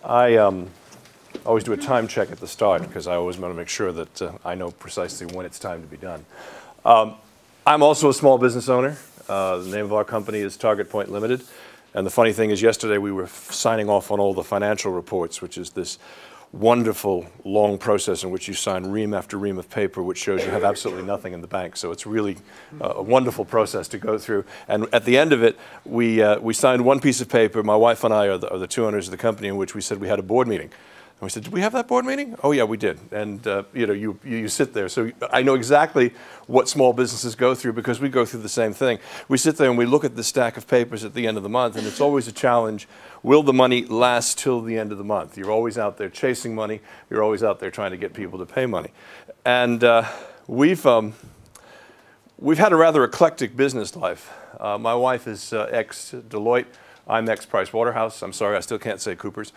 I always do a time check at the start because I always want to make sure that I know precisely when it's time to be done. I'm also a small business owner. The name of our company is Target Point Limited. And the funny thing is, yesterday we were signing off on all the financial reports, which is this wonderful long process in which you sign ream after ream of paper, which shows you have absolutely nothing in the bank. So it's really a wonderful process to go through. And at the end of it, we signed one piece of paper. My wife and I are the two owners of the company, in which we said we had a board meeting. And we said, did we have that board meeting? Oh yeah, we did. And you sit there. So I know exactly what small businesses go through because we go through the same thing. We sit there and we look at the stack of papers at the end of the month, and it's always a challenge. Will the money last till the end of the month? You're always out there chasing money. You're always out there trying to get people to pay money. And we've had a rather eclectic business life. My wife is ex-Deloitte. I'm ex-Price Waterhouse. I'm sorry, I still can't say Coopers.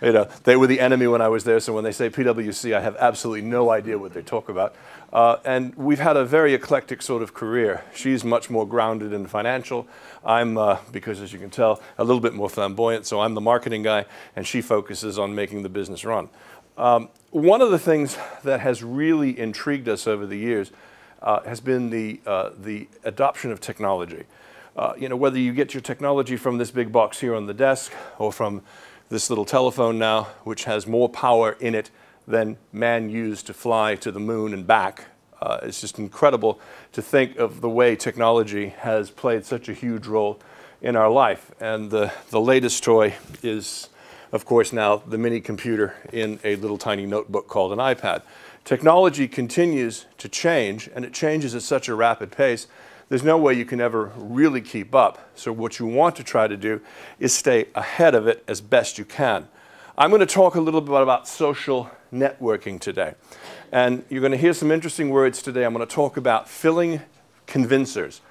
They were the enemy when I was there, so when they say PwC, I have absolutely no idea what they talk about. And we've had a very eclectic sort of career. She's much more grounded in financial. I'm, because as you can tell, a little bit more flamboyant, so I'm the marketing guy, and she focuses on making the business run. One of the things that has really intrigued us over the years has been the adoption of technology. Whether you get your technology from this big box here on the desk or from this little telephone now, which has more power in it than man used to fly to the moon and back. It's just incredible to think of the way technology has played such a huge role in our life. And the latest toy is, of course, now the mini computer in a little tiny notebook called an iPad. Technology continues to change, and it changes at such a rapid pace. There's no way you can ever really keep up. So what you want to try to do is stay ahead of it as best you can. I'm going to talk a little bit about social networking today. And you're going to hear some interesting words today. I'm going to talk about filling convincers,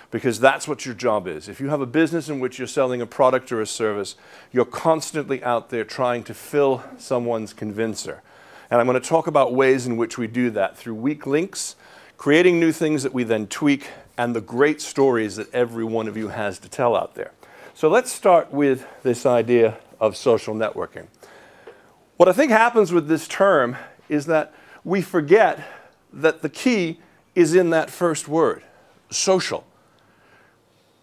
because that's what your job is. If you have a business in which you're selling a product or a service, you're constantly out there trying to fill someone's convincer. And I'm going to talk about ways in which we do that through weak links, creating new things that we then tweak, and the great stories that every one of you has to tell out there. So let's start with this idea of social networking. What I think happens with this term is that we forget that the key is in that first word, social.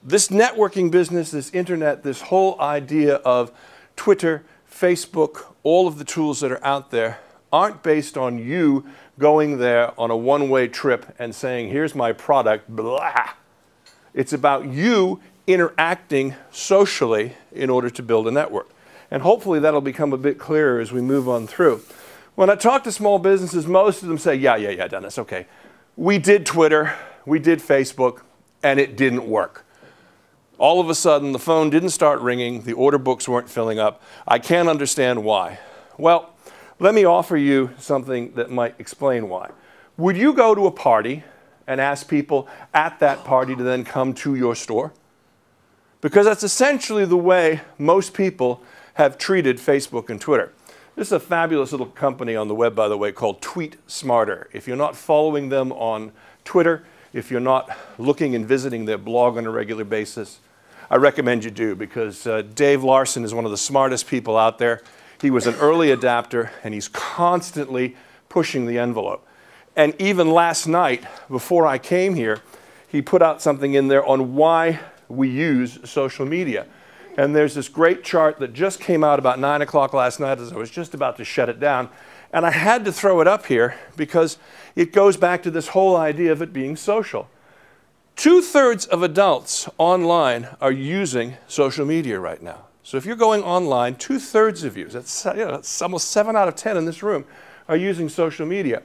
This networking business, this internet, this whole idea of Twitter, Facebook, all of the tools that are out there aren't based on you going there on a one-way trip and saying, here's my product, blah. It's about you interacting socially in order to build a network. And hopefully that'll become a bit clearer as we move on through. When I talk to small businesses, most of them say, yeah, Dennis, okay. We did Twitter, we did Facebook, and it didn't work. All of a sudden, the phone didn't start ringing, the order books weren't filling up. I can't understand why. Well, let me offer you something that might explain why. Would you go to a party and ask people at that party to then come to your store? Because that's essentially the way most people have treated Facebook and Twitter. This is a fabulous little company on the web, by the way, called Tweet Smarter. If you're not following them on Twitter, if you're not looking and visiting their blog on a regular basis, I recommend you do, because Dave Larson is one of the smartest people out there. He was an early adapter, and he's constantly pushing the envelope. And even last night, before I came here, he put out something in there on why we use social media. And there's this great chart that just came out about 9 o'clock last night as I was just about to shut it down. And I had to throw it up here because it goes back to this whole idea of it being social. 2/3 of adults online are using social media right now. So if you're going online, 2/3 of you, that's almost 7 out of 10 in this room, are using social media.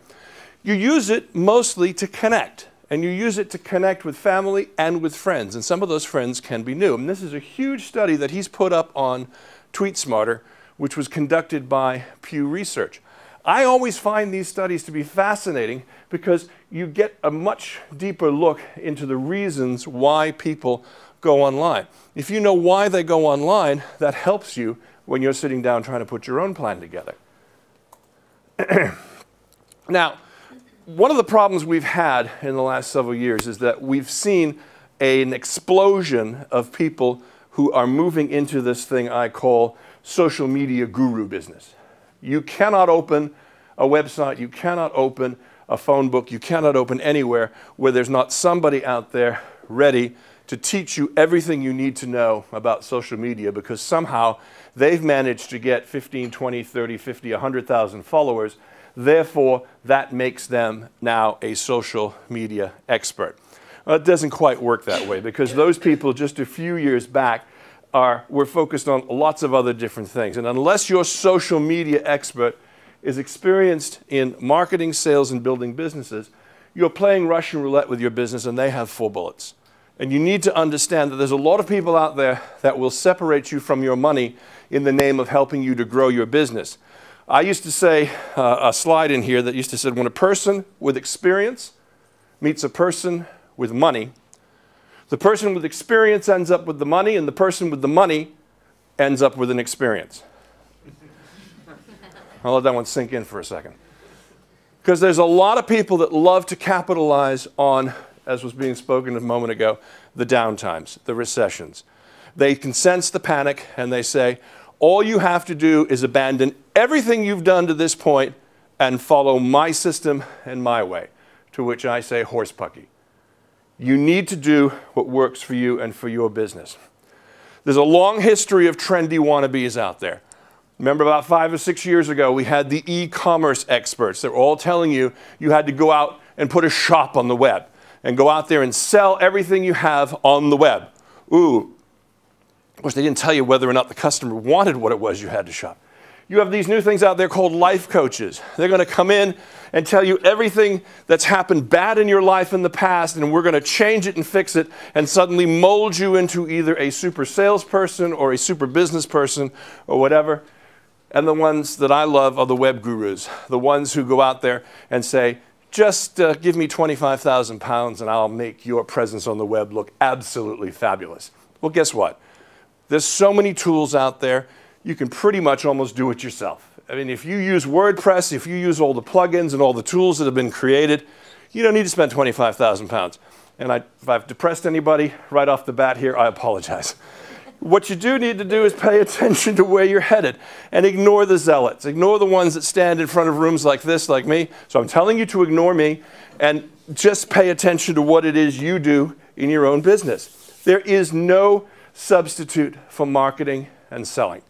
You use it mostly to connect, and you use it to connect with family and with friends, and some of those friends can be new. And this is a huge study that he's put up on Tweet Smarter, which was conducted by Pew Research. I always find these studies to be fascinating because you get a much deeper look into the reasons why people go online. If you know why they go online, that helps you when you're sitting down trying to put your own plan together. Now, one of the problems we've had in the last several years is that we've seen an explosion of people who are moving into this thing I call social media guru business. You cannot open a website, you cannot open a phone book, you cannot open anywhere where there's not somebody out there ready to teach you everything you need to know about social media, because somehow they've managed to get 15, 20, 30, 50, 100,000 followers. Therefore, that makes them now a social media expert. Well, it doesn't quite work that way, because those people just a few years back were focused on lots of other different things. And unless your social media expert is experienced in marketing, sales, and building businesses, you're playing Russian roulette with your business, and they have 4 bullets. And you need to understand that there's a lot of people out there that will separate you from your money in the name of helping you to grow your business. I used to say a slide in here that used to say, when a person with experience meets a person with money, the person with experience ends up with the money, and the person with the money ends up with an experience. I'll let that one sink in for a second. Because there's a lot of people that love to capitalize on, as was being spoken a moment ago, the downtimes, the recessions. They can sense the panic, and they say, all you have to do is abandon everything you've done to this point and follow my system and my way. To which I say, horsepucky. You need to do what works for you and for your business. There's a long history of trendy wannabes out there. Remember about 5 or 6 years ago, we had the e-commerce experts that were all telling you you had to go out and put a shop on the web and go out there and sell everything you have on the web. Ooh, of course, they didn't tell you whether or not the customer wanted what it was you had to shop. You have these new things out there called life coaches. They're going to come in and tell you everything that's happened bad in your life in the past, and we're going to change it and fix it and suddenly mold you into either a super salesperson or a super business person or whatever. And the ones that I love are the web gurus, the ones who go out there and say, just give me 25,000 pounds and I'll make your presence on the web look absolutely fabulous. Well, guess what? There's so many tools out there, you can pretty much almost do it yourself. I mean, if you use WordPress, if you use all the plugins and all the tools that have been created, you don't need to spend 25,000 pounds. And if I've depressed anybody right off the bat here, I apologize. What you do need to do is pay attention to where you're headed and ignore the zealots. Ignore the ones that stand in front of rooms like this, like me. So I'm telling you to ignore me and just pay attention to what it is you do in your own business. There is no substitute for marketing and selling.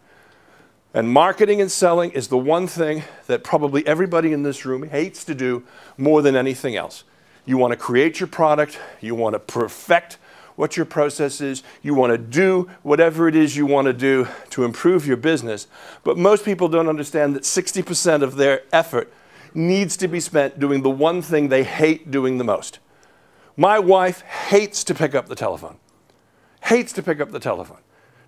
And marketing and selling is the one thing that probably everybody in this room hates to do more than anything else. You want to create your product, you want to perfect what your process is, you want to do whatever it is you want to do to improve your business. But most people don't understand that 60% of their effort needs to be spent doing the one thing they hate doing the most. My wife hates to pick up the telephone. Hates to pick up the telephone.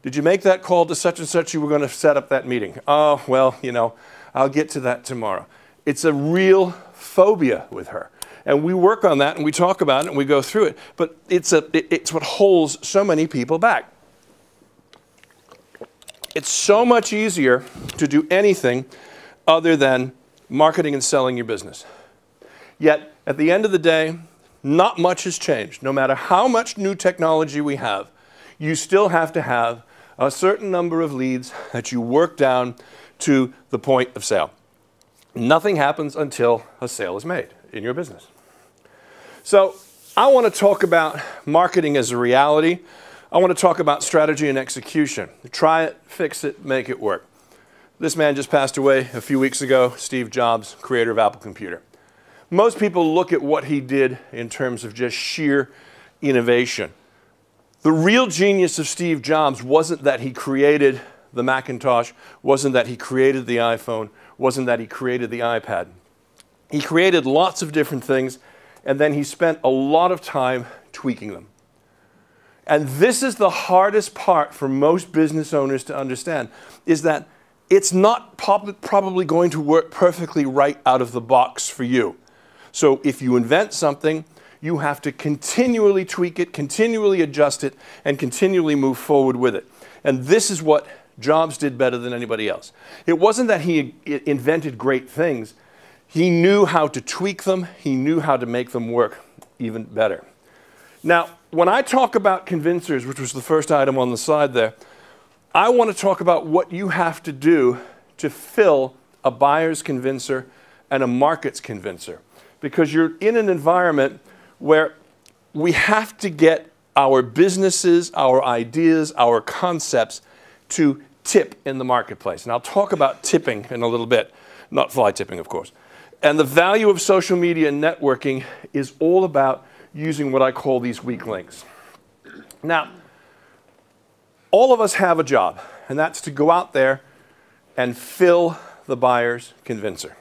Did you make that call to such and such? You were going to set up that meeting. Oh, well, you know, I'll get to that tomorrow. It's a real phobia with her. And we work on that, and we talk about it, and we go through it. But it's what holds so many people back. It's so much easier to do anything other than marketing and selling your business. Yet, at the end of the day, not much has changed. No matter how much new technology we have, you still have to have a certain number of leads that you work down to the point of sale. Nothing happens until a sale is made in your business. So I want to talk about marketing as a reality. I want to talk about strategy and execution. Try it, fix it, make it work. This man just passed away a few weeks ago, Steve Jobs, creator of Apple Computer. Most people look at what he did in terms of just sheer innovation. The real genius of Steve Jobs wasn't that he created the Macintosh, wasn't that he created the iPhone, wasn't that he created the iPad. He created lots of different things, and then he spent a lot of time tweaking them. And this is the hardest part for most business owners to understand, is that it's not probably going to work perfectly right out of the box for you. So if you invent something, you have to continually tweak it, continually adjust it, and continually move forward with it. And this is what Jobs did better than anybody else. It wasn't that he invented great things. He knew how to tweak them. He knew how to make them work even better. Now, when I talk about convincers, which was the first item on the slide there, I want to talk about what you have to do to fill a buyer's convincer and a market's convincer. Because you're in an environment where we have to get our businesses, our ideas, our concepts to tip in the marketplace. And I'll talk about tipping in a little bit, not fly tipping, of course. And the value of social media and networking is all about using what I call these weak links. Now, all of us have a job, and that's to go out there and fill the buyer's convincer.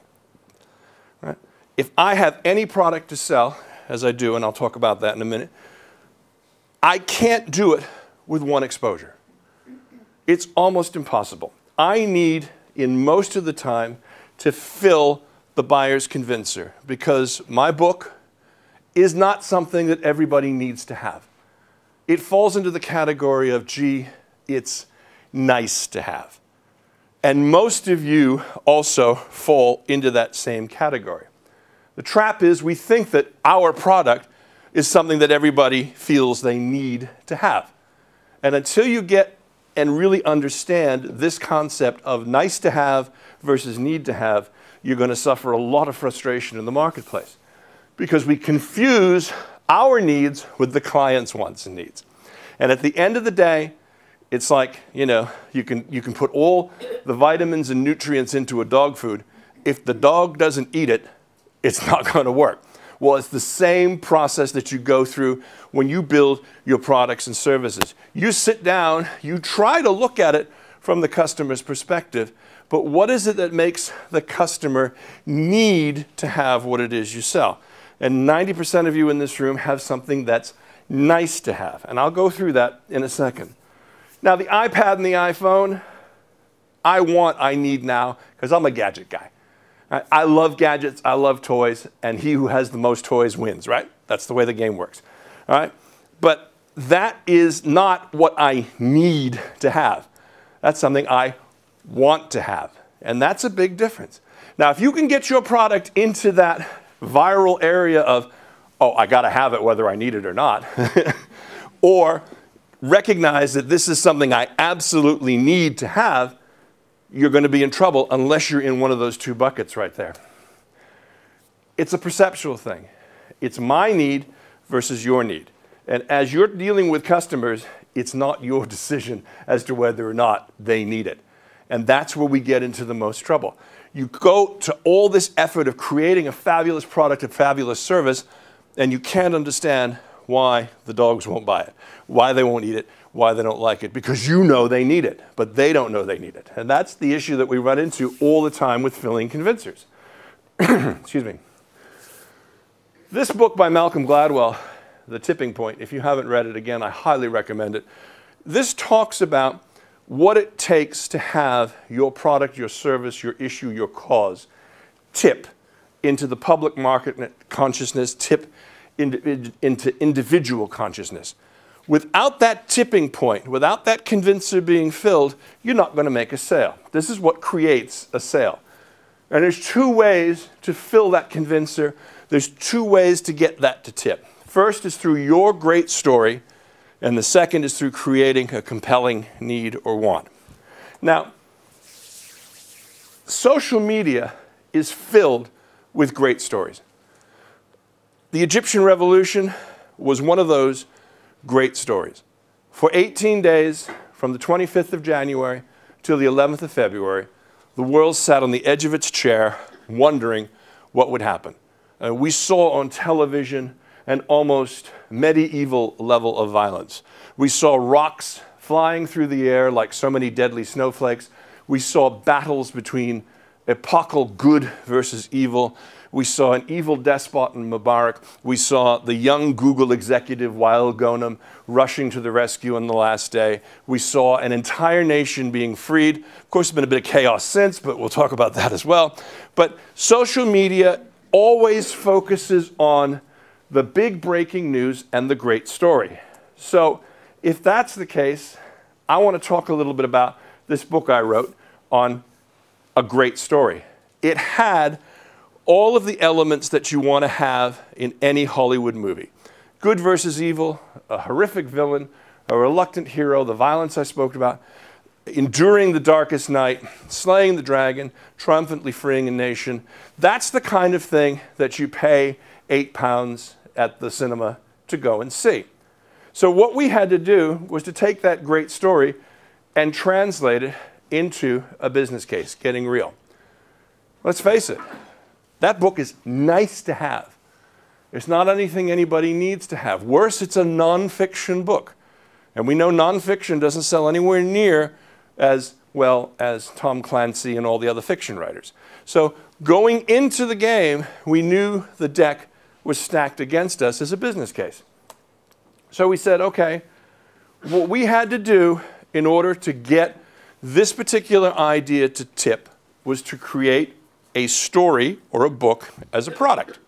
Right? If I have any product to sell, as I do, and I'll talk about that in a minute, I can't do it with one exposure. It's almost impossible. I need, in most of the time, to fill the buyer's convincer, because my book is not something that everybody needs to have. It falls into the category of, gee, it's nice to have. And most of you also fall into that same category. The trap is we think that our product is something that everybody feels they need to have. And until you get and really understand this concept of nice to have versus need to have, you're going to suffer a lot of frustration in the marketplace. Because we confuse our needs with the client's wants and needs. And at the end of the day, it's like, you know, you can put all the vitamins and nutrients into a dog food. If the dog doesn't eat it, it's not going to work. Well, it's the same process that you go through when you build your products and services. You sit down, you try to look at it from the customer's perspective, but what is it that makes the customer need to have what it is you sell? And 90% of you in this room have something that's nice to have. And I'll go through that in a second. Now, the iPad and the iPhone, I need now, because I'm a gadget guy. I love gadgets, I love toys, and he who has the most toys wins, right? That's the way the game works, all right? But that is not what I need to have. That's something I want to have, and that's a big difference. Now, if you can get your product into that viral area of, oh, I got to have it whether I need it or not, or recognize that this is something I absolutely need to have, you're going to be in trouble unless you're in one of those two buckets right there. It's a perceptual thing. It's my need versus your need. And as you're dealing with customers, it's not your decision as to whether or not they need it. And that's where we get into the most trouble. You go to all this effort of creating a fabulous product, a fabulous service, and you can't understand why the dogs won't buy it, why they won't eat it, why they don't like it, because you know they need it, but they don't know they need it. And that's the issue that we run into all the time with filling convincers. Excuse me. This book by Malcolm Gladwell, The Tipping Point, if you haven't read it, again, I highly recommend it. This talks about what it takes to have your product, your service, your issue, your cause tip into the public market consciousness, tip into individual consciousness. Without that tipping point, without that convincer being filled, you're not going to make a sale. This is what creates a sale. And there's two ways to fill that convincer. There's two ways to get that to tip. First is through your great story, and the second is through creating a compelling need or want. Now, social media is filled with great stories. The Egyptian Revolution was one of those great stories. For 18 days, from the 25th of January till the 11th of February, the world sat on the edge of its chair wondering what would happen. We saw on television an almost medieval level of violence. We saw rocks flying through the air like so many deadly snowflakes. We saw battles between epochal good versus evil. We saw an evil despot in Mubarak. We saw the young Google executive, Wael Ghonim, rushing to the rescue on the last day. We saw an entire nation being freed. Of course, there's been a bit of chaos since, but we'll talk about that as well. But social media always focuses on the big breaking news and the great story. So if that's the case, I want to talk a little bit about this book I wrote on a great story. It had all of the elements that you want to have in any Hollywood movie. Good versus evil, a horrific villain, a reluctant hero, the violence I spoke about. enduring the darkest night, slaying the dragon, triumphantly freeing a nation. That's the kind of thing that you pay £8 at the cinema to go and see. So what we had to do was to take that great story and translate it into a business case, getting real. Let's face it, that book is nice to have. It's not anything anybody needs to have. Worse, it's a nonfiction book. And we know nonfiction doesn't sell anywhere near as well as Tom Clancy and all the other fiction writers. So going into the game, we knew the deck was stacked against us as a business case. So we said, okay, what we had to do in order to get this particular idea to tip was to create a story or a book as a product,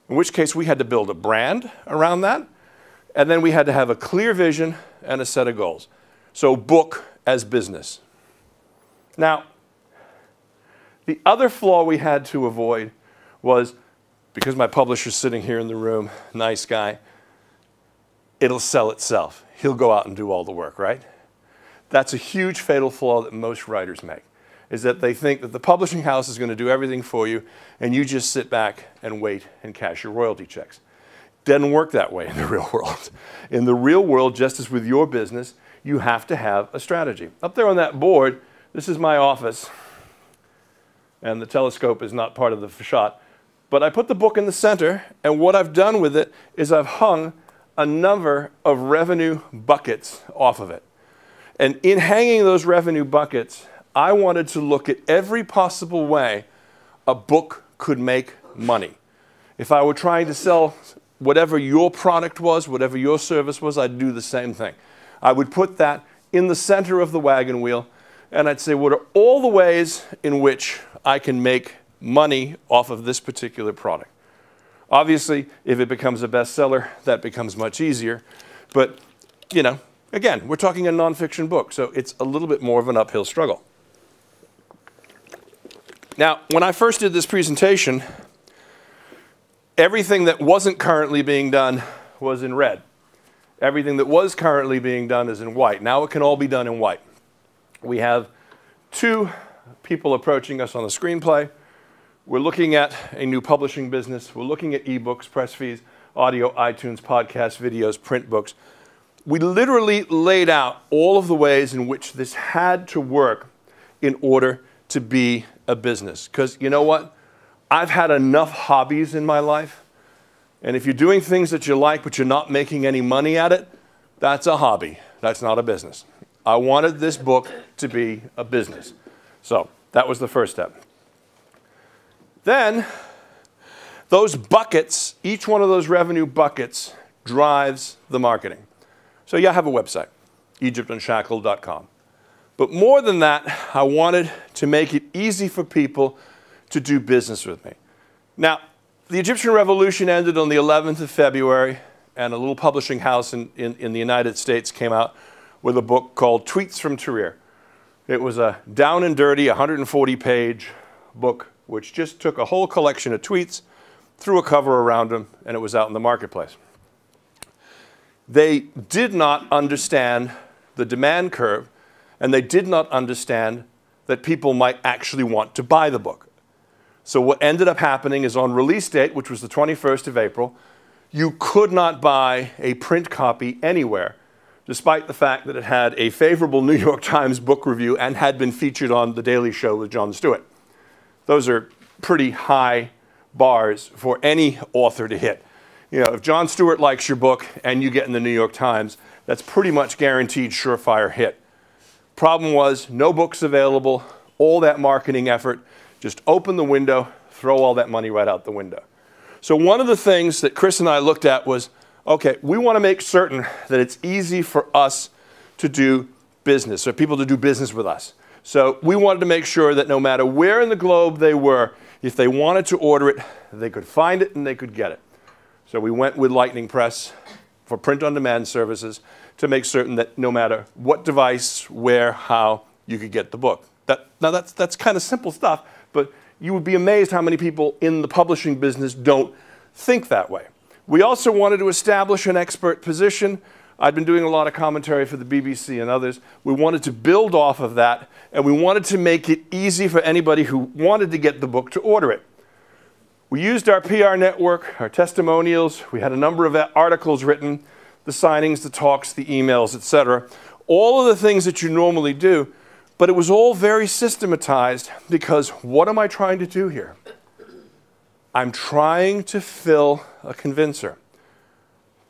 in which case we had to build a brand around that, and then we had to have a clear vision and a set of goals. So book as business. Now, the other flaw we had to avoid was, because my publisher's sitting here in the room, nice guy, it'll sell itself. He'll go out and do all the work, right? That's a huge fatal flaw that most writers make, is that they think that the publishing house is going to do everything for you and you just sit back and wait and cash your royalty checks. Doesn't work that way in the real world. In the real world, just as with your business, you have to have a strategy. Up there on that board, this is my office, and the telescope is not part of the shot, but I put the book in the center, and what I've done with it is I've hung a number of revenue buckets off of it. And in hanging those revenue buckets, I wanted to look at every possible way a book could make money. If I were trying to sell whatever your product was, whatever your service was, I'd do the same thing. I would put that in the center of the wagon wheel, and I'd say, what are all the ways in which I can make money off of this particular product? Obviously, if it becomes a bestseller, that becomes much easier. But, you know, again, we're talking a nonfiction book, so it's a little bit more of an uphill struggle. Now, when I first did this presentation, everything that wasn't currently being done was in red. Everything that was currently being done is in white. Now it can all be done in white. We have 2 people approaching us on the screenplay. We're looking at a new publishing business. We're looking at ebooks, press fees, audio, iTunes, podcasts, videos, print books. We literally laid out all of the ways in which this had to work in order to be a business. Because you know what? I've had enough hobbies in my life. And if you're doing things that you like but you're not making any money at it, that's a hobby. That's not a business. I wanted this book to be a business. So that was the first step. Then, those buckets, each one of those revenue buckets drives the marketing. So yeah, I have a website, egyptunshackled.com. But more than that, I wanted to make it easy for people to do business with me. Now, the Egyptian Revolution ended on the 11th of February, and a little publishing house in the United States came out with a book called Tweets from Tahrir. It was a down and dirty, 140-page book which just took a whole collection of tweets, threw a cover around them, and it was out in the marketplace. They did not understand the demand curve, and they did not understand that people might actually want to buy the book. So what ended up happening is on release date, which was the 21st of April, you could not buy a print copy anywhere, despite the fact that it had a favorable New York Times book review and had been featured on The Daily Show with Jon Stewart. Those are pretty high bars for any author to hit. You know, if Jon Stewart likes your book and you get in the New York Times, that's pretty much guaranteed surefire hit. Problem was, no books available, all that marketing effort, just open the window, throw all that money right out the window. So one of the things that Chris and I looked at was, okay, we want to make certain that it's easy for us to do business, for people to do business with us. So we wanted to make sure that no matter where in the globe they were, if they wanted to order it, they could find it and they could get it. So we went with Lightning Press for print-on-demand services to make certain that no matter what device, where, how, you could get the book. Now that's kind of simple stuff, but you would be amazed how many people in the publishing business don't think that way. We also wanted to establish an expert position. I'd been doing a lot of commentary for the BBC and others. We wanted to build off of that, and we wanted to make it easy for anybody who wanted to get the book to order it. We used our PR network, our testimonials. We had a number of articles written, the signings, the talks, the emails, etc. All of the things that you normally do, but it was all very systematized because what am I trying to do here? I'm trying to fill a convincer.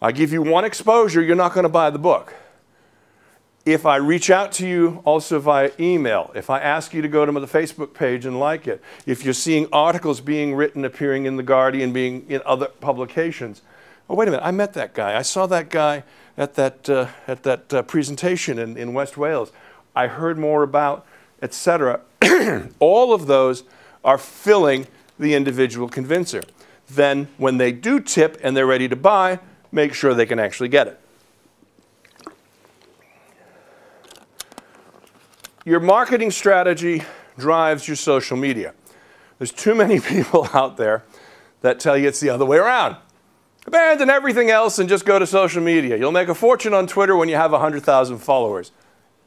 I give you one exposure, you're not going to buy the book. If I reach out to you also via email, if I ask you to go to the Facebook page and like it, if you're seeing articles being written, appearing in The Guardian, being in other publications, oh, wait a minute, I met that guy. I saw that guy at that presentation in West Wales. I heard more about, etc. All of those are filling the individual convincer. Then when they do tip and they're ready to buy, make sure they can actually get it. Your marketing strategy drives your social media. There's too many people out there that tell you it's the other way around. Abandon everything else and just go to social media. You'll make a fortune on Twitter when you have 100,000 followers.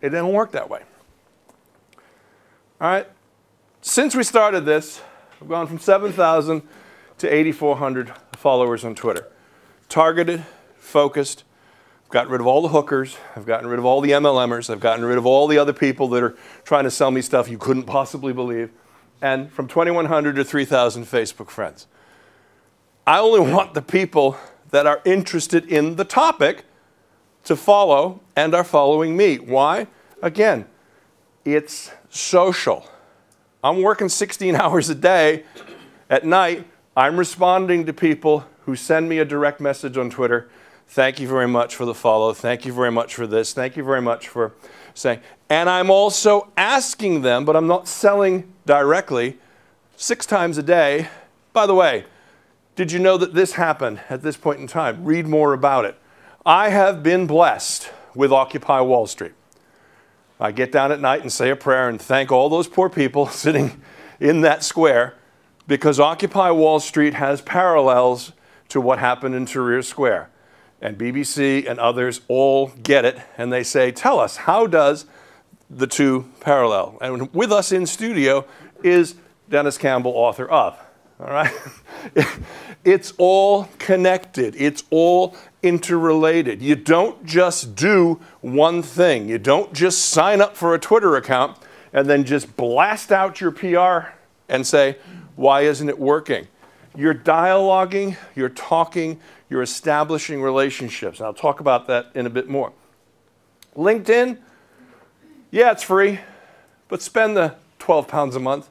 It didn't work that way. All right? Since we started this, we've gone from 7,000 to 8,400 followers on Twitter. Targeted, focused. I've gotten rid of all the hookers. I've gotten rid of all the MLMers. I've gotten rid of all the other people that are trying to sell me stuff you couldn't possibly believe. And from 2,100 to 3,000 Facebook friends. I only want the people that are interested in the topic to follow and are following me. Why? Again, it's social. I'm working 16 hours a day. At night, I'm responding to people who send me a direct message on Twitter. Thank you very much for the follow. Thank you very much for this. Thank you very much for saying. And I'm also asking them, but I'm not selling directly, 6 times a day. By the way, did you know that this happened at this point in time? Read more about it. I have been blessed with Occupy Wall Street. I get down at night and say a prayer and thank all those poor people sitting in that square because Occupy Wall Street has parallels to what happened in Tahrir Square. And BBC and others all get it, and they say, tell us, how does the two parallel? And with us in studio is Denis Campbell, author of. All right? It's all connected. It's all interrelated. You don't just do one thing. You don't just sign up for a Twitter account and then just blast out your PR and say, why isn't it working? You're dialoguing, you're talking, you're establishing relationships. And I'll talk about that in a bit more. LinkedIn, yeah, it's free, but spend the 12 pounds a month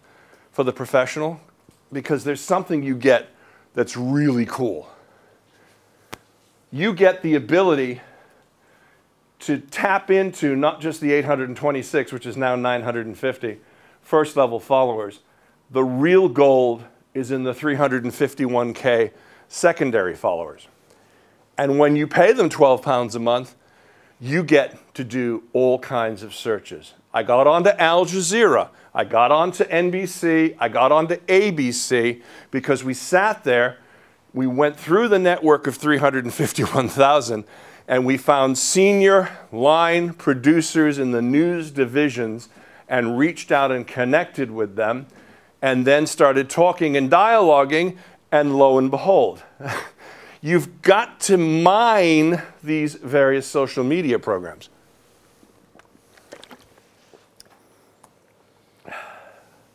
for the professional because there's something you get that's really cool. You get the ability to tap into not just the 826, which is now 950, first level followers. The real gold is in the 351K secondary followers. And when you pay them 12 pounds a month, you get to do all kinds of searches. I got onto Al Jazeera. I got onto NBC. I got onto ABC because we sat there. We went through the network of 351,000 and we found senior line producers in the news divisions and reached out and connected with them and then started talking and dialoguing, and lo and behold, you've got to mine these various social media programs.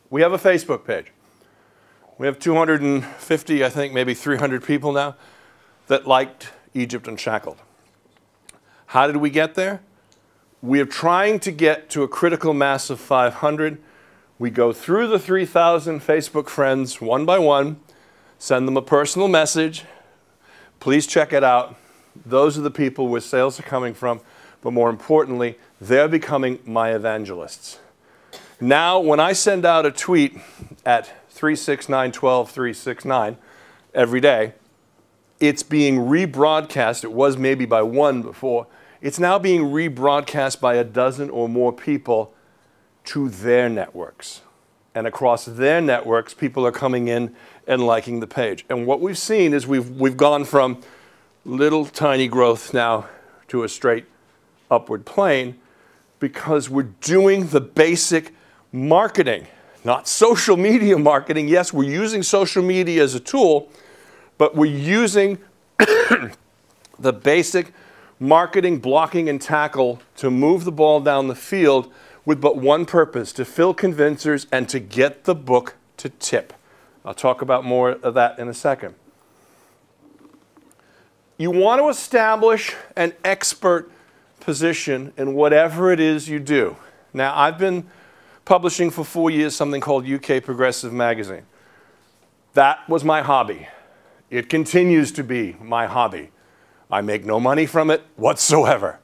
We have a Facebook page. We have 250, I think, maybe 300 people now that liked Egypt Unshackled. How did we get there? We are trying to get to a critical mass of 500. We go through the 3,000 Facebook friends one by one, send them a personal message. Please check it out. Those are the people where sales are coming from, but more importantly, they're becoming my evangelists. Now, when I send out a tweet at 369-12-369 every day, it's being rebroadcast. It was maybe by one before. It's now being rebroadcast by a dozen or more people to their networks. And across their networks, people are coming in and liking the page. And what we've seen is we've gone from little tiny growth now to a straight upward plane because we're doing the basic marketing, not social media marketing. Yes, we're using social media as a tool, but we're using the basic marketing, blocking, and tackle to move the ball down the field with but one purpose, to fill convincers and to get the book to tip. I'll talk about more of that in a second. You want to establish an expert position in whatever it is you do. Now, I've been publishing for 4 years something called UK Progressive Magazine. That was my hobby. It continues to be my hobby. I make no money from it whatsoever.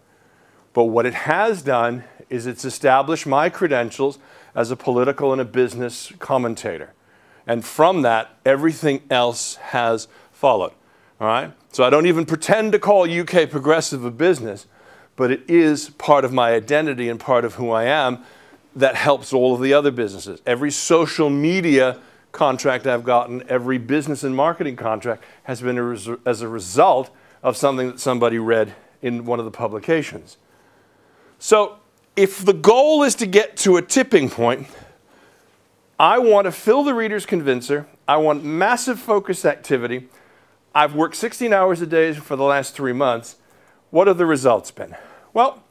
But what it has done is it's established my credentials as a political and a business commentator. And from that, everything else has followed. All right? So I don't even pretend to call UK Progressive a business, but it is part of my identity and part of who I am that helps all of the other businesses. Every social media contract I've gotten, every business and marketing contract has been as a result of something that somebody read in one of the publications. So if the goal is to get to a tipping point, I want to fill the reader's convincer. I want massive focus activity. I've worked 16 hours a day for the last 3 months. What have the results been? Well,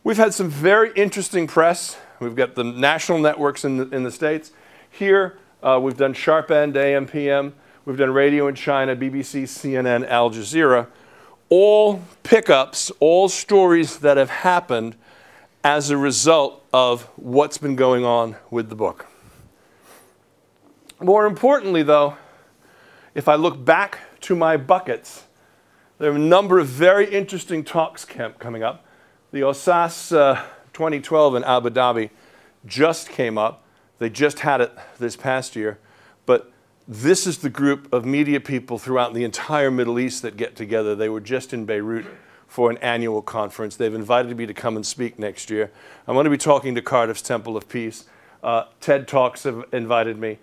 we've had some very interesting press. We've got the national networks in the States. Here, we've done Sharp End, AM, PM. We've done radio in China, BBC, CNN, Al Jazeera. All pickups, all stories that have happened as a result of what's been going on with the book. More importantly, though, if I look back to my buckets, there are a number of very interesting talks coming up. The OSAS 2012 in Abu Dhabi just came up. They just had it this past year. But this is the group of media people throughout the entire Middle East that get together. They were just in Beirut for an annual conference. They've invited me to come and speak next year. I'm going to be talking to Cardiff's Temple of Peace. TED Talks have invited me.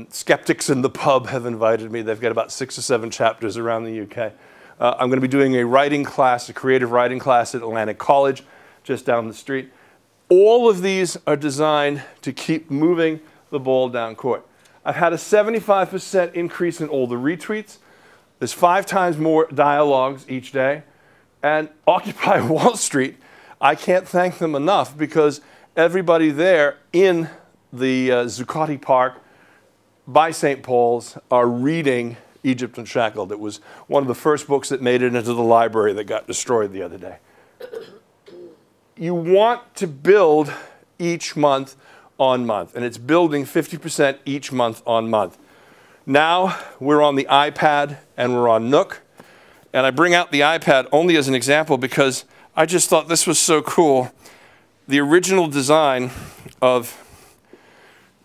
Skeptics in the Pub have invited me. They've got about 6 or 7 chapters around the UK. I'm going to be doing a writing class, a creative writing class at Atlantic College, just down the street. All of these are designed to keep moving the ball down court. I've had a 75% increase in all the retweets. There's 5 times more dialogues each day. And Occupy Wall Street, I can't thank them enough because everybody there in the Zuccotti Park by St. Paul's are reading Egypt Unshackled. It was one of the first books that made it into the library that got destroyed the other day. You want to build each month on month, and it's building 50% each month on month. Now we're on the iPad and we're on Nook, and I bring out the iPad only as an example because I just thought this was so cool. The original design of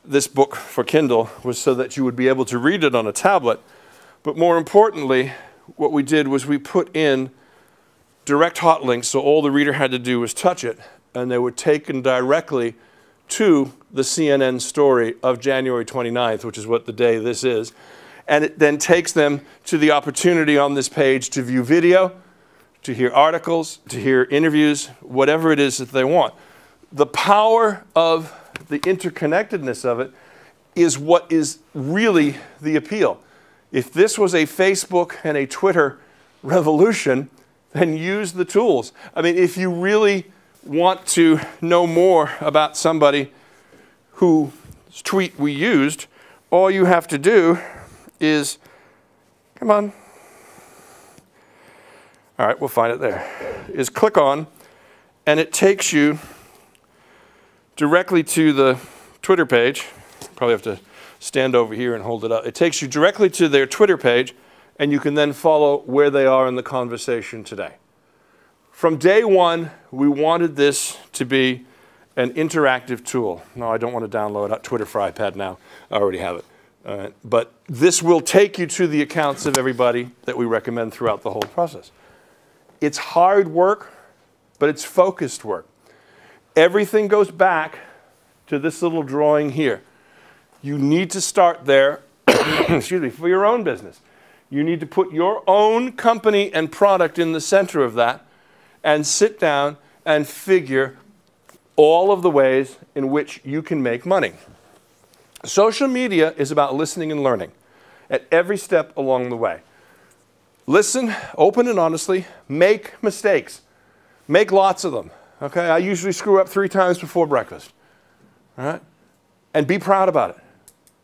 this book for Kindle was so that you would be able to read it on a tablet, but more importantly, what we did was we put in direct hot links, so all the reader had to do was touch it, and they were taken directly to the CNN story of January 29th, which is what the day this is. And it then takes them to the opportunity on this page to view video, to hear articles, to hear interviews, whatever it is that they want. The power of the interconnectedness of it is what is really the appeal. If this was a Facebook and a Twitter revolution, then use the tools. I mean, if you really want to know more about somebody whose tweet we used, all you have to do is, come on. All right, we'll find it there. Is click on, and it takes you directly to the Twitter page. Probably have to stand over here and hold it up. It takes you directly to their Twitter page, and you can then follow where they are in the conversation today. From day one, we wanted this to be an interactive tool. No, I don't want to download Twitter for iPad now. I already have it. But this will take you to the accounts of everybody that we recommend throughout the whole process. It's hard work, but it's focused work. Everything goes back to this little drawing here. You need to start there, excuse me, for your own business. You need to put your own company and product in the center of that, and sit down and figure all of the ways in which you can make money. Social media is about listening and learning at every step along the way. Listen, open and honestly, make mistakes. Make lots of them. Okay? I usually screw up 3 times before breakfast. All right? And be proud about it.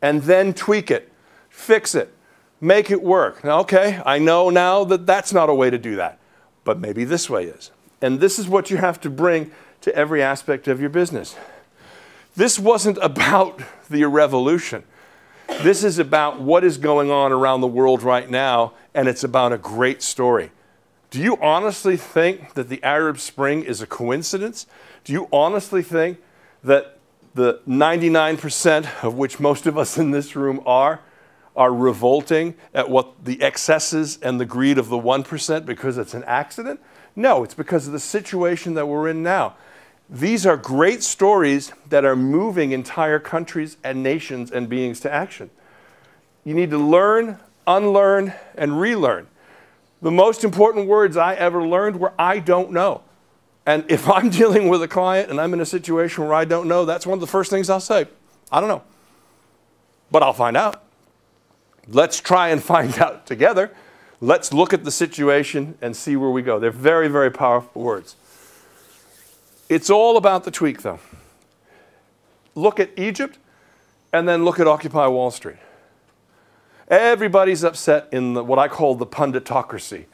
And then tweak it. Fix it. Make it work. Now, okay, I know now that that's not a way to do that. But maybe this way is. And this is what you have to bring to every aspect of your business. This wasn't about the revolution. This is about what is going on around the world right now, and it's about a great story. Do you honestly think that the Arab Spring is a coincidence? Do you honestly think that the 99% of which most of us in this room are revolting at what the excesses and the greed of the 1% because it's an accident? No, it's because of the situation that we're in now. These are great stories that are moving entire countries and nations and beings to action. You need to learn, unlearn, and relearn. The most important words I ever learned were "I don't know." And if I'm dealing with a client and I'm in a situation where I don't know, that's one of the first things I'll say. I don't know. But I'll find out. Let's try and find out together. Let's look at the situation and see where we go. They're very, very powerful words. It's all about the tweak, though. Look at Egypt, and then look at Occupy Wall Street. Everybody's upset in what I call the punditocracy.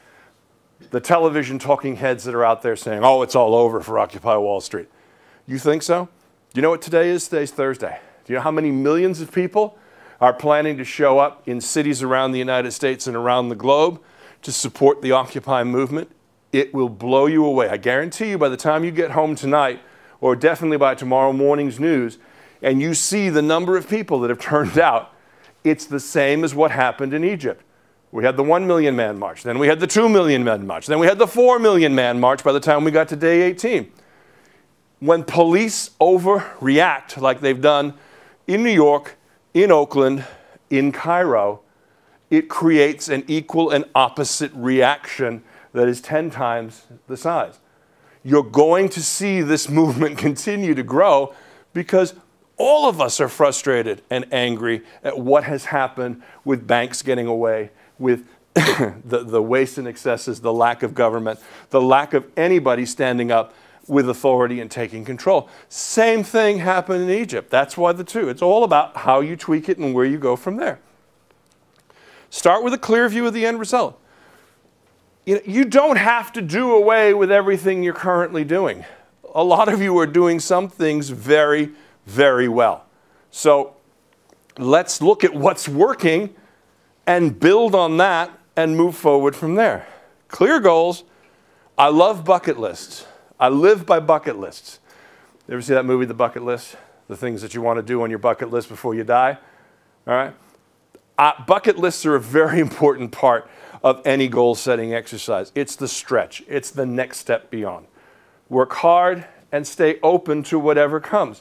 The television talking heads that are out there saying, oh, it's all over for Occupy Wall Street. You think so? Do you know what today is? Today's Thursday. Do you know how many millions of people are planning to show up in cities around the United States and around the globe to support the Occupy movement? It will blow you away. I guarantee you by the time you get home tonight, or definitely by tomorrow morning's news, and you see the number of people that have turned out, it's the same as what happened in Egypt. We had the 1 million man march, then we had the 2 million man march, then we had the 4 million man march by the time we got to day 18. When police overreact like they've done in New York, in Oakland, in Cairo, it creates an equal and opposite reaction that is 10 times the size. You're going to see this movement continue to grow because all of us are frustrated and angry at what has happened with banks getting away, with the waste and excesses, the lack of government, the lack of anybody standing up with authority and taking control. Same thing happened in Egypt. That's why the two. It's all about how you tweak it and where you go from there. Start with a clear view of the end result. You don't have to do away with everything you're currently doing. A lot of you are doing some things very, very well. So let's look at what's working and build on that and move forward from there. Clear goals. I love bucket lists. I live by bucket lists. You ever see that movie, The Bucket List? The things that you want to do on your bucket list before you die? All right? Bucket lists are a very important part of any goal-setting exercise. It's the stretch. It's the next step beyond. Work hard and stay open to whatever comes.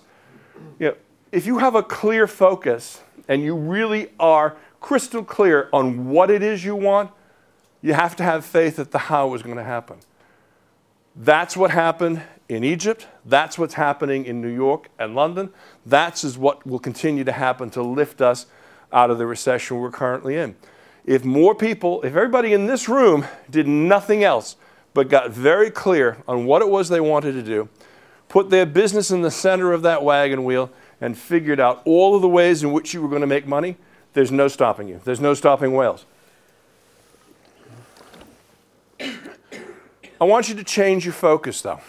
If you have a clear focus and you really are crystal clear on what it is you want, you have to have faith that the how is going to happen. That's what happened in Egypt. That's what's happening in New York and London. That's what will continue to happen to lift us out of the recession we're currently in. If more people, if everybody in this room did nothing else but got very clear on what it was they wanted to do, put their business in the center of that wagon wheel, and figured out all of the ways in which you were going to make money, there's no stopping you. There's no stopping whales. I want you to change your focus, though.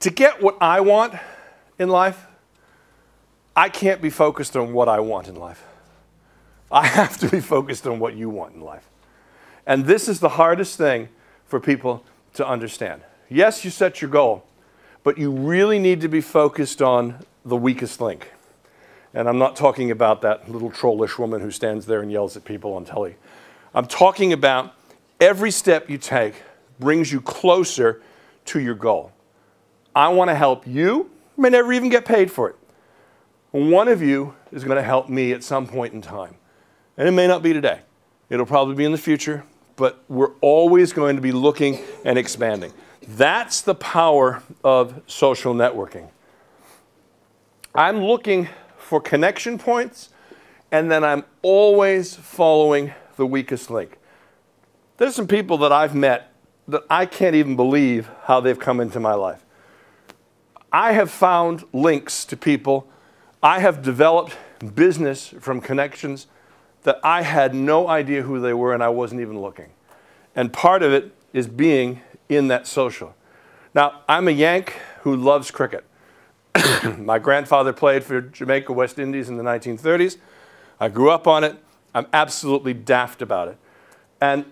To get what I want in life, I can't be focused on what I want in life. I have to be focused on what you want in life. And this is the hardest thing for people to understand. Yes, you set your goal, but you really need to be focused on the weakest link. And I'm not talking about that little trollish woman who stands there and yells at people on telly. I'm talking about every step you take brings you closer to your goal. I want to help you. I may never even get paid for it. One of you is going to help me at some point in time. And it may not be today. It'll probably be in the future, but we're always going to be looking and expanding. That's the power of social networking. I'm looking for connection points, and then I'm always following the weakest link. There's some people that I've met that I can't even believe how they've come into my life. I have found links to people. I have developed business from connections that I had no idea who they were, and I wasn't even looking. And part of it is being in that social. Now, I'm a Yank who loves cricket. My grandfather played for Jamaica, West Indies in the 1930s. I grew up on it. I'm absolutely daft about it. And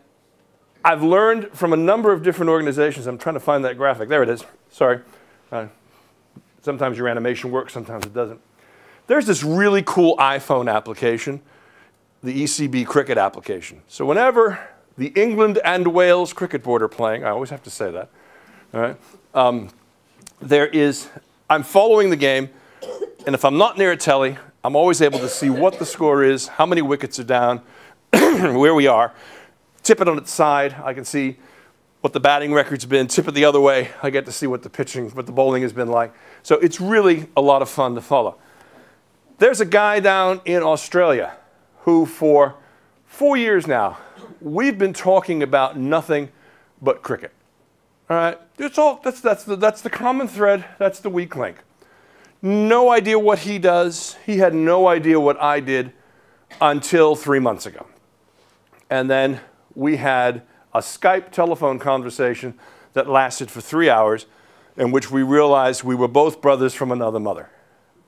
I've learned from a number of different organizations. I'm trying to find that graphic. There it is. Sorry. Sometimes your animation works, sometimes it doesn't. There's this really cool iPhone application, the ECB cricket application. So whenever the England and Wales cricket board are playing, I always have to say that, all right? I'm following the game, and if I'm not near a telly, I'm always able to see what the score is, how many wickets are down, where we are. Tip it on its side, I can see what the batting record's been. Tip it the other way, I get to see what the pitching, what the bowling has been like. So it's really a lot of fun to follow. There's a guy down in Australia who for 4 years now, we've been talking about nothing but cricket. All right, that's the common thread, that's the weak link. No idea what he does. He had no idea what I did until 3 months ago. And then we had a Skype telephone conversation that lasted for 3 hours, in which we realized we were both brothers from another mother.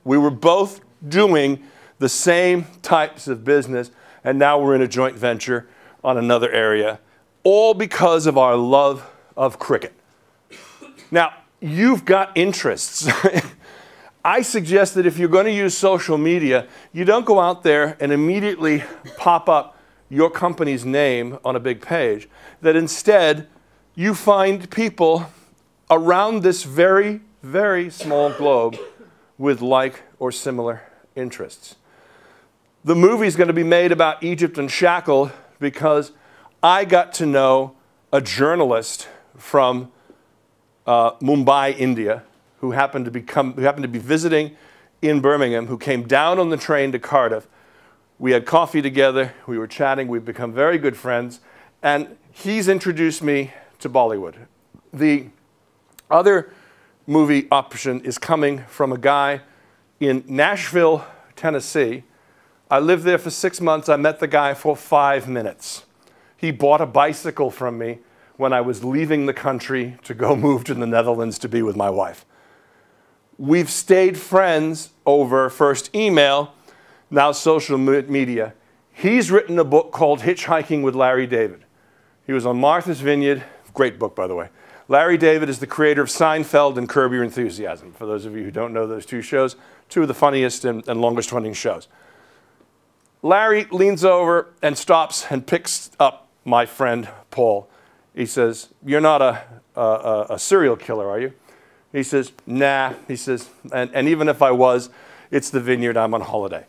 We were both doing the same types of business, and now we're in a joint venture on another area, all because of our love of cricket. Now, you've got interests. I suggest that if you're going to use social media, you don't go out there and immediately pop up your company's name on a big page, that instead you find people around this very, very small globe with like or similar interests. The movie's going to be made about Egypt and shackled because I got to know a journalist from Mumbai, India, who happened to be visiting in Birmingham, who came down on the train to Cardiff. We had coffee together, we were chatting, we've become very good friends, and he's introduced me to Bollywood. The other movie option is coming from a guy in Nashville, Tennessee. I lived there for 6 months. I met the guy for 5 minutes. He bought a bicycle from me when I was leaving the country to go move to the Netherlands to be with my wife. We've stayed friends over first email, now social media. He's written a book called Hitchhiking with Larry David. He was on Martha's Vineyard. Great book, by the way. Larry David is the creator of Seinfeld and Curb Your Enthusiasm. For those of you who don't know those two shows, two of the funniest and longest running shows. Larry leans over and stops and picks up my friend Paul. He says, "You're not a serial killer, are you?" He says, "Nah." He says, and even if I was, it's the vineyard, I'm on holiday.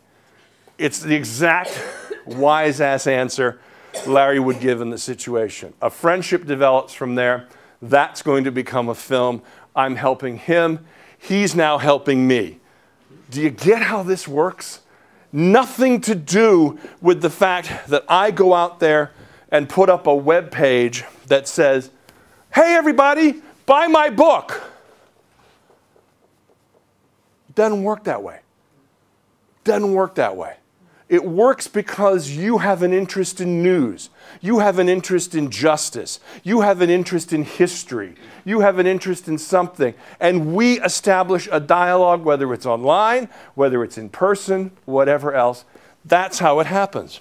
It's the exact wise-ass answer Larry would give in the situation. A friendship develops from there. That's going to become a film. I'm helping him. He's now helping me. Do you get how this works? Nothing to do with the fact that I go out there and put up a web page that says, "Hey everybody, buy my book." Doesn't work that way. Doesn't work that way. It works because you have an interest in news. You have an interest in justice. You have an interest in history. You have an interest in something. And we establish a dialogue, whether it's online, whether it's in person, whatever else. That's how it happens.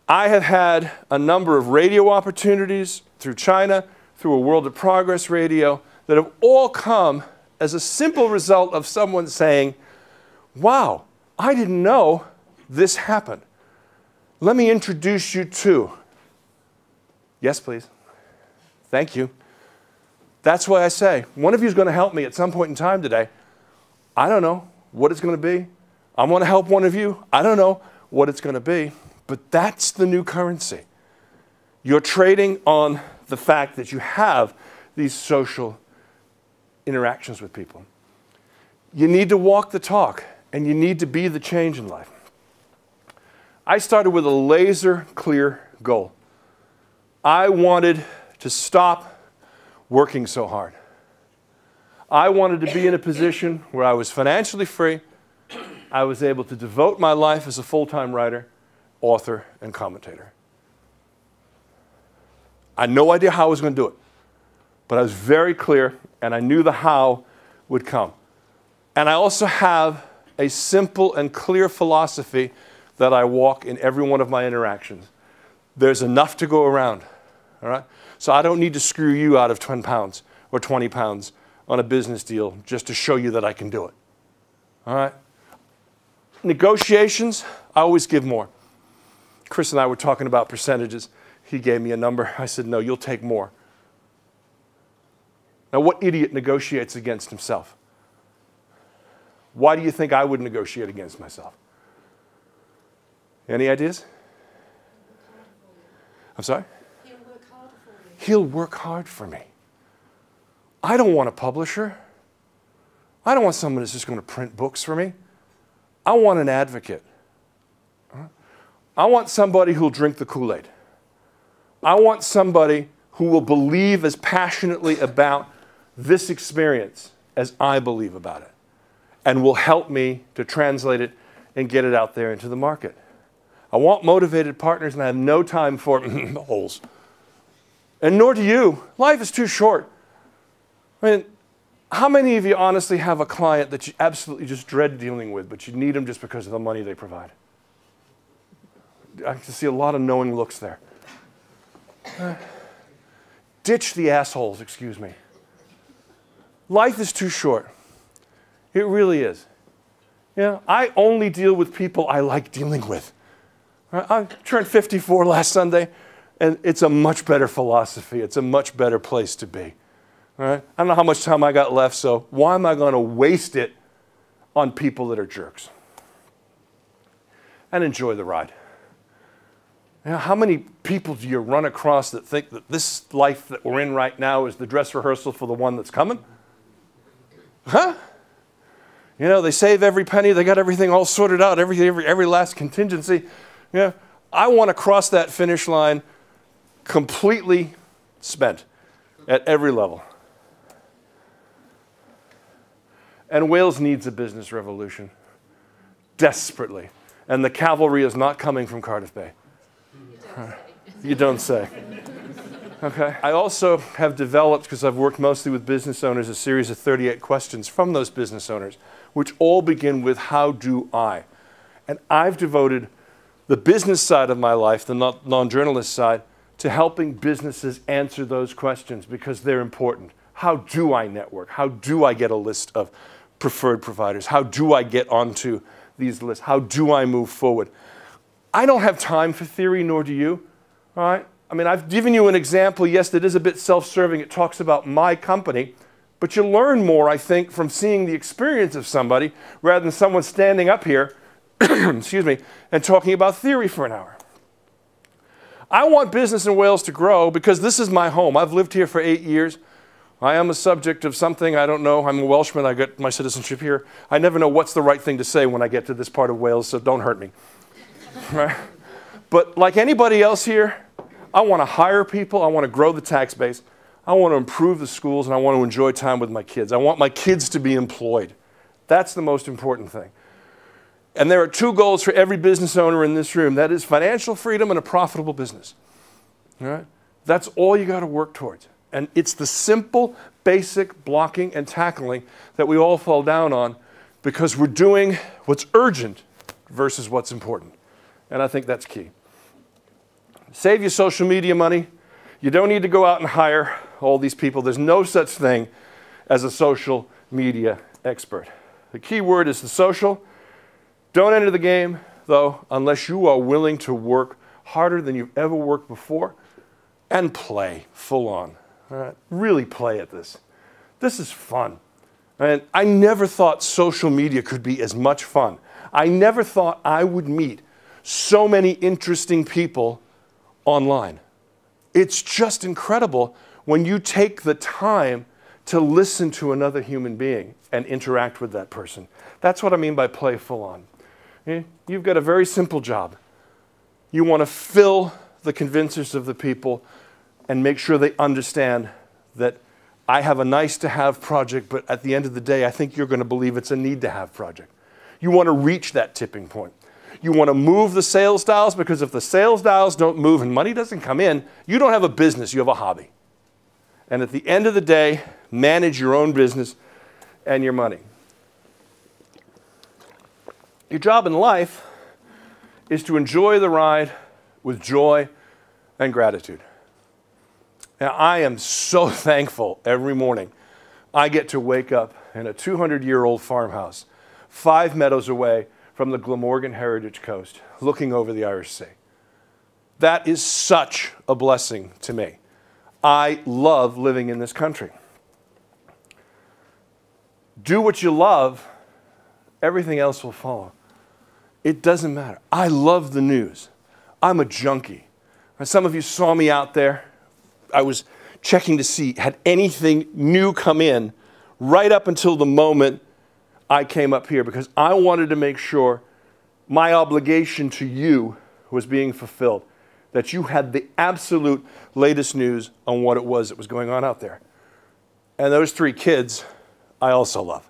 I have had a number of radio opportunities through China, through a World of Progress radio, that have all come as a simple result of someone saying, "Wow, I didn't know this happened. Let me introduce you to." Yes, please. Thank you. That's why I say, one of you is going to help me at some point in time today. I don't know what it's going to be. I'm going to help one of you. I don't know what it's going to be. But that's the new currency. You're trading on the fact that you have these social interactions with people. You need to walk the talk, and you need to be the change in life. I started with a laser clear goal. I wanted to stop working so hard. I wanted to be in a position where I was financially free. I was able to devote my life as a full-time writer, author, and commentator. I had no idea how I was going to do it, but I was very clear, and I knew the how would come. And I also have a simple and clear philosophy that I walk in every one of my interactions. There's enough to go around, all right? So I don't need to screw you out of 10 pounds or 20 pounds on a business deal just to show you that I can do it, all right? Negotiations, I always give more. Chris and I were talking about percentages. He gave me a number. I said, no, you'll take more. Now, what idiot negotiates against himself? Why do you think I would negotiate against myself? Any ideas? I'm sorry? He'll work hard for you. He'll work hard for me. I don't want a publisher. I don't want someone that's just going to print books for me. I want an advocate. I want somebody who'll drink the Kool-Aid. I want somebody who will believe as passionately about this experience as I believe about it, and will help me to translate it and get it out there into the market. I want motivated partners, and I have no time for holes. And nor do you. Life is too short. I mean, how many of you honestly have a client that you absolutely just dread dealing with, but you need them just because of the money they provide? I can see a lot of knowing looks there. Ditch the assholes, excuse me. Life is too short. It really is. You know, I only deal with people I like dealing with. I turned 54 last Sunday, and it's a much better philosophy. It's a much better place to be. All right? I don't know how much time I got left, so why am I going to waste it on people that are jerks? And enjoy the ride. You know, how many people do you run across that think that this life that we're in right now is the dress rehearsal for the one that's coming? Huh? You know, they save every penny. They got everything all sorted out, every last contingency. You know, I want to cross that finish line completely spent at every level. And Wales needs a business revolution desperately. And the cavalry is not coming from Cardiff Bay. You don't say. Okay. I also have developed, because I've worked mostly with business owners, a series of 38 questions from those business owners, which all begin with, how do I? And I've devoted the business side of my life, the non-journalist side, to helping businesses answer those questions because they're important. How do I network? How do I get a list of preferred providers? How do I get onto these lists? How do I move forward? I don't have time for theory, nor do you. All right? I mean, I've given you an example. Yes, that is a bit self-serving. It talks about my company. But you learn more, I think, from seeing the experience of somebody rather than someone standing up here excuse me, and talking about theory for an hour. I want business in Wales to grow because this is my home. I've lived here for 8 years. I am a subject of something, I don't know. I'm a Welshman. I got my citizenship here. I never know what's the right thing to say when I get to this part of Wales, so don't hurt me. Right? But like anybody else here, I want to hire people. I want to grow the tax base. I want to improve the schools, and I want to enjoy time with my kids. I want my kids to be employed. That's the most important thing. And there are two goals for every business owner in this room. That is financial freedom and a profitable business. All right? That's all you got to work towards. And it's the simple, basic blocking and tackling that we all fall down on because we're doing what's urgent versus what's important. And I think that's key. Save your social media money. You don't need to go out and hire all these people. There's no such thing as a social media expert. The key word is the social. Don't enter the game, though, unless you are willing to work harder than you've ever worked before and play full on. All right? Really play at this. This is fun. And I never thought social media could be as much fun. I never thought I would meet so many interesting people online. It's just incredible when you take the time to listen to another human being and interact with that person. That's what I mean by play full on. You've got a very simple job. You want to fill the convincers of the people and make sure they understand that I have a nice to have project, but at the end of the day, I think you're going to believe it's a need to have project. You want to reach that tipping point. You want to move the sales dials, because if the sales dials don't move and money doesn't come in, you don't have a business, you have a hobby. And at the end of the day, manage your own business and your money. Your job in life is to enjoy the ride with joy and gratitude. Now, I am so thankful every morning I get to wake up in a 200-year-old farmhouse 5 meadows away from the Glamorgan Heritage Coast, looking over the Irish Sea. That is such a blessing to me. I love living in this country. Do what you love, everything else will follow. It doesn't matter. I love the news. I'm a junkie. Some of you saw me out there. I was checking to see, had anything new come in right up until the moment I came up here, because I wanted to make sure my obligation to you was being fulfilled, that you had the absolute latest news on what it was that was going on out there. And those 3 kids, I also love.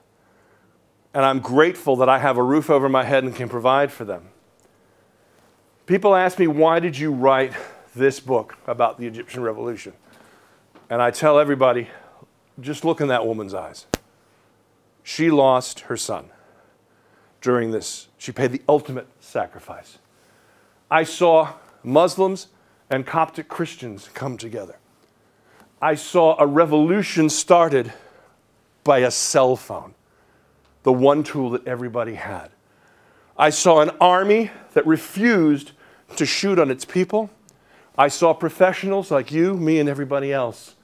And I'm grateful that I have a roof over my head and can provide for them. People ask me, why did you write this book about the Egyptian Revolution? And I tell everybody, just look in that woman's eyes. She lost her son during this. She paid the ultimate sacrifice. I saw Muslims and Coptic Christians come together. I saw a revolution started by a cell phone, the one tool that everybody had. I saw an army that refused to shoot on its people. I saw professionals like you, me, and everybody else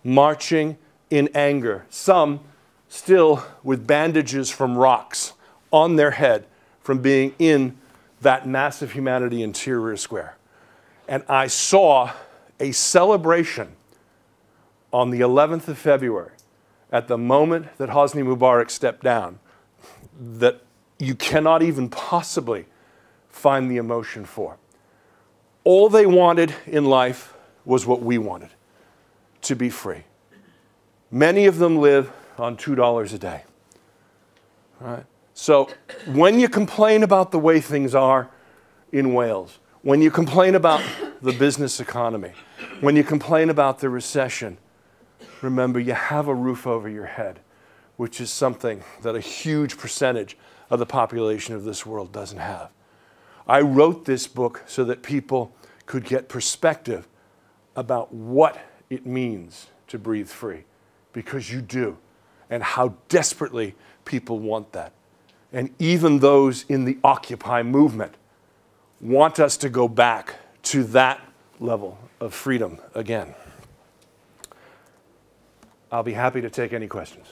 marching in anger, some still with bandages from rocks on their head from being in that massive humanity in Tahrir Square. And I saw a celebration on the 11th of February, at the moment that Hosni Mubarak stepped down, that you cannot even possibly find the emotion for. All they wanted in life was what we wanted, to be free. Many of them live on $2 a day. All right? So when you complain about the way things are in Wales, when you complain about the business economy, when you complain about the recession, remember you have a roof over your head, which is something that a huge percentage of the population of this world doesn't have. I wrote this book so that people could get perspective about what it means to breathe free, because you do, and how desperately people want that. And even those in the Occupy movement want us to go back to that level of freedom again. I'll be happy to take any questions.